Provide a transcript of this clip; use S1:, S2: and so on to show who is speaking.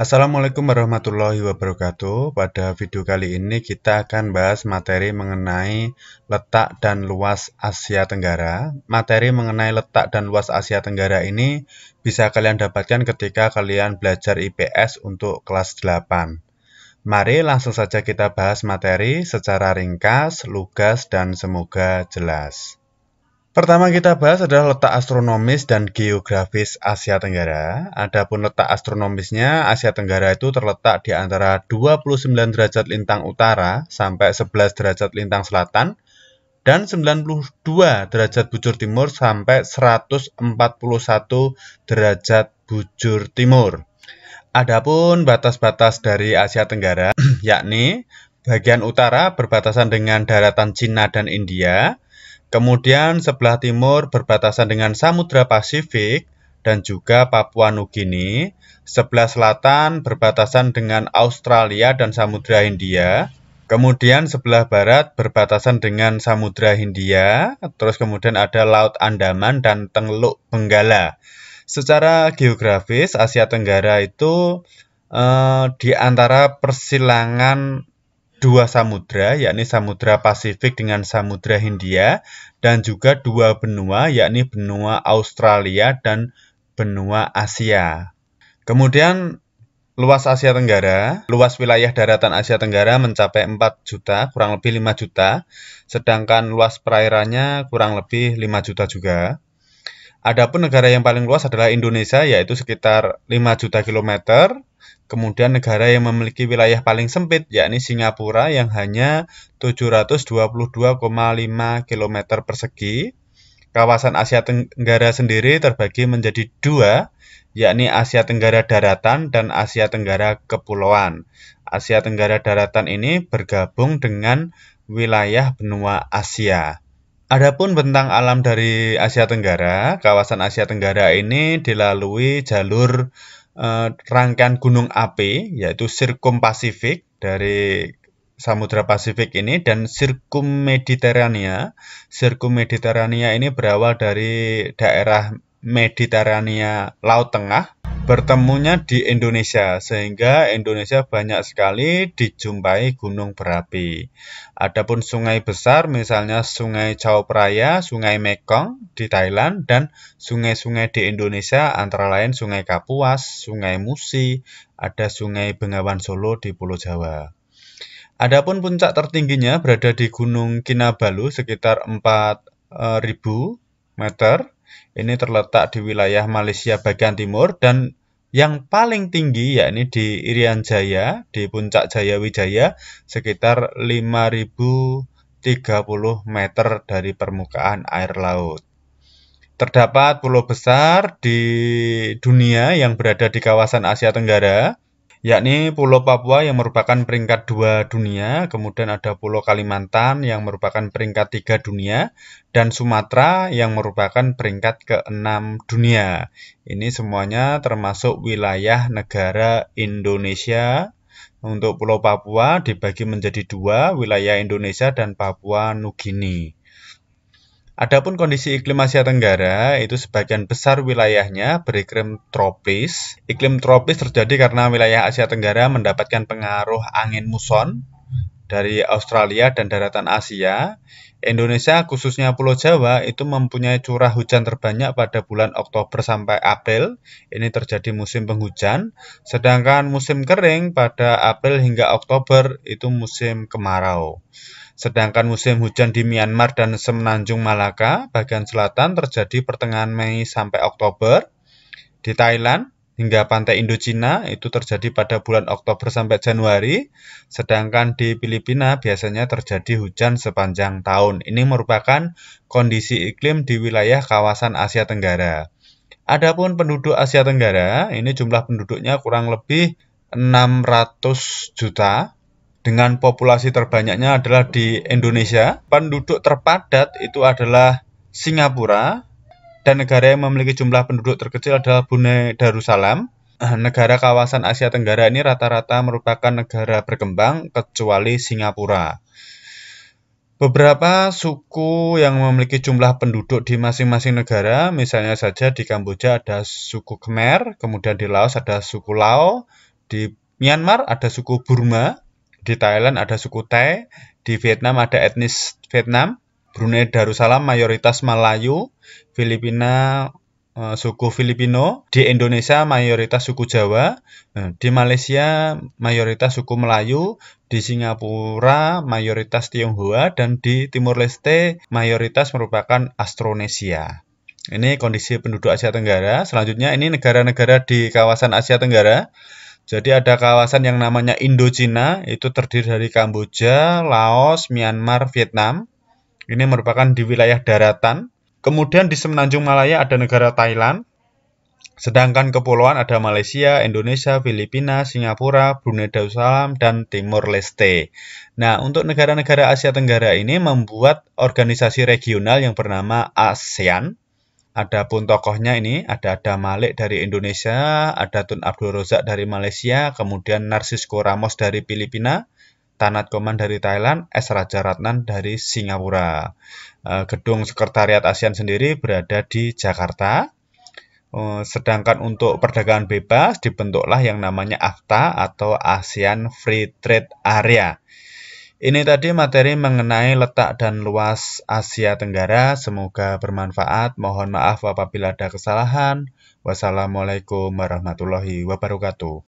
S1: Assalamualaikum warahmatullahi wabarakatuh. Pada video kali ini kita akan bahas materi mengenai letak dan luas Asia Tenggara. Materi mengenai letak dan luas Asia Tenggara ini bisa kalian dapatkan ketika kalian belajar IPS untuk kelas 8. Mari langsung saja kita bahas materi secara ringkas, lugas, dan semoga jelas. Pertama kita bahas adalah letak astronomis dan geografis Asia Tenggara. Adapun letak astronomisnya, Asia Tenggara itu terletak di antara 29 derajat lintang utara sampai 11 derajat lintang selatan dan 92 derajat bujur timur sampai 141 derajat bujur timur. Adapun batas-batas dari Asia Tenggara, yakni bagian utara berbatasan dengan daratan Cina dan India, kemudian sebelah timur berbatasan dengan Samudra Pasifik dan juga Papua Nugini. Sebelah selatan berbatasan dengan Australia dan Samudra Hindia. Kemudian sebelah barat berbatasan dengan Samudra Hindia. Terus kemudian ada Laut Andaman dan Teluk Benggala. Secara geografis, Asia Tenggara itu di antara persilangan dua samudra, yakni Samudra Pasifik dengan Samudra Hindia, dan juga dua benua, yakni benua Australia dan benua Asia. Kemudian luas Asia Tenggara, luas wilayah daratan Asia Tenggara mencapai 4 juta, kurang lebih 5 juta, sedangkan luas perairannya kurang lebih 5 juta juga. Adapun negara yang paling luas adalah Indonesia, yaitu sekitar 5 juta kilometer. Kemudian negara yang memiliki wilayah paling sempit, yakni Singapura yang hanya 722,5 km persegi. Kawasan Asia Tenggara sendiri terbagi menjadi dua, yakni Asia Tenggara Daratan dan Asia Tenggara Kepulauan. Asia Tenggara Daratan ini bergabung dengan wilayah benua Asia. Adapun bentang alam dari Asia Tenggara, kawasan Asia Tenggara ini dilalui jalur rangkaian gunung api, yaitu Sirkum Pasifik dari Samudra Pasifik ini dan Sirkum Mediterania. Sirkum Mediterania ini berawal dari daerah Mediterania Laut Tengah, bertemunya di Indonesia, sehingga Indonesia banyak sekali dijumpai gunung berapi. Adapun sungai besar, misalnya Sungai Chao Phraya, Sungai Mekong di Thailand, dan sungai-sungai di Indonesia antara lain Sungai Kapuas, Sungai Musi, ada Sungai Bengawan Solo di Pulau Jawa. Adapun puncak tertingginya berada di Gunung Kinabalu sekitar 4.000 meter. Ini terletak di wilayah Malaysia bagian timur dan yang paling tinggi yakni di Irian Jaya, di puncak Jaya Wijaya sekitar 5.030 meter dari permukaan air laut. Terdapat pulau besar di dunia yang berada di kawasan Asia Tenggara, yakni Pulau Papua yang merupakan peringkat 2 dunia, kemudian ada Pulau Kalimantan yang merupakan peringkat 3 dunia, dan Sumatera yang merupakan peringkat ke-6 dunia. Ini semuanya termasuk wilayah negara Indonesia. Untuk Pulau Papua dibagi menjadi dua, wilayah Indonesia dan Papua Nugini. Adapun kondisi iklim Asia Tenggara itu sebagian besar wilayahnya beriklim tropis. Iklim tropis terjadi karena wilayah Asia Tenggara mendapatkan pengaruh angin muson dari Australia dan daratan Asia. Indonesia khususnya Pulau Jawa itu mempunyai curah hujan terbanyak pada bulan Oktober sampai April. Ini terjadi musim penghujan. Sedangkan musim kering pada April hingga Oktober itu musim kemarau. Sedangkan musim hujan di Myanmar dan Semenanjung Malaka bagian selatan terjadi pertengahan Mei sampai Oktober. Di Thailand hingga pantai Indochina itu terjadi pada bulan Oktober sampai Januari. Sedangkan di Filipina biasanya terjadi hujan sepanjang tahun. Ini merupakan kondisi iklim di wilayah kawasan Asia Tenggara. Adapun penduduk Asia Tenggara, ini jumlah penduduknya kurang lebih 600 juta. Dengan populasi terbanyaknya adalah di Indonesia. Penduduk terpadat itu adalah Singapura. Dan negara yang memiliki jumlah penduduk terkecil adalah Brunei Darussalam. Negara kawasan Asia Tenggara ini rata-rata merupakan negara berkembang kecuali Singapura. Beberapa suku yang memiliki jumlah penduduk di masing-masing negara, misalnya saja di Kamboja ada suku Khmer, kemudian di Laos ada suku Lao, Di Myanmar ada suku Burma, di Thailand ada suku Thai, di Vietnam ada etnis Vietnam, Brunei Darussalam mayoritas Melayu, Filipina suku Filipino, di Indonesia mayoritas suku Jawa, di Malaysia mayoritas suku Melayu, di Singapura mayoritas Tionghoa, dan di Timor Leste mayoritas merupakan Austronesia. Ini kondisi penduduk Asia Tenggara. Selanjutnya ini negara-negara di kawasan Asia Tenggara. Jadi ada kawasan yang namanya Indochina, itu terdiri dari Kamboja, Laos, Myanmar, Vietnam. Ini merupakan di wilayah daratan. Kemudian di semenanjung Malaya ada negara Thailand. Sedangkan kepulauan ada Malaysia, Indonesia, Filipina, Singapura, Brunei Darussalam, dan Timor Leste. Nah, untuk negara-negara Asia Tenggara ini membuat organisasi regional yang bernama ASEAN. Adapun tokohnya ini ada Adam Malik dari Indonesia, ada Tun Abdul Razak dari Malaysia, kemudian Narcisco Ramos dari Filipina, Tanat Koman dari Thailand, S. Rajaratnam dari Singapura. Gedung Sekretariat ASEAN sendiri berada di Jakarta. Sedangkan untuk perdagangan bebas dibentuklah yang namanya AFTA atau ASEAN Free Trade Area. Ini tadi materi mengenai letak dan luas Asia Tenggara. Semoga bermanfaat. Mohon maaf apabila ada kesalahan. Wassalamualaikum warahmatullahi wabarakatuh.